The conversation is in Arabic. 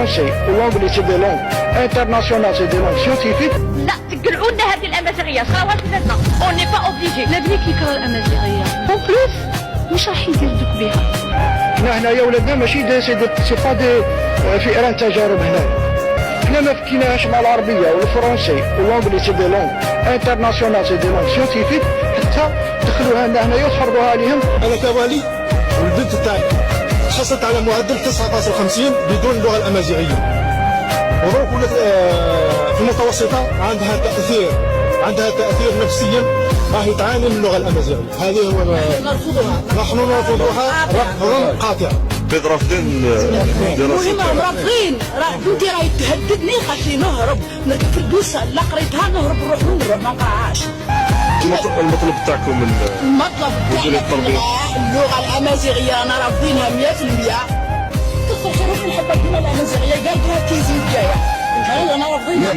الفرنسي والانجلي سي دي لونغ انترناسيونال، سي دي لونغ سيونتيفيك. لا تقلعونا هذه الامازيغيه، صراوات لنا اون ني با اوبليجي. لا بني كيكره الامازيغيه اون بلوس واش راح يدير دوك بها؟ حنا هنايا ولادنا ماشي سي با دي فئران تجارب هنايا. حنا ما فكيناهاش مع العربيه والفرنسي والانجلي سي دي لونغ انترناسيونال، سي دي لونغ سيونتيفيك، حتى دخلوها لنا هنايا وتحرضوها عليهم. انا كوالي والبنت تاعي حصلت على معدل 9.50 بدون اللغه الامازيغيه، ودروك ولات في المتوسطه عندها تاثير نفسيا، راهي تعاني من اللغه الامازيغيه. هذه هو نحن نرفضها رفضا قاطعا. رافضين المهم رافضين. بنتي راهي تهددني خاصني نهرب، نركب في البوسه لا قريتها نهرب نروح ما نقراهاش. المطلب تاعكم المطلب تاعنا اللغه الامازيغيه انا رافضينها 100%. كثر خيرك نحب الكلمه الامازيغيه قالتها تيزي الجايه، انا رافضينها.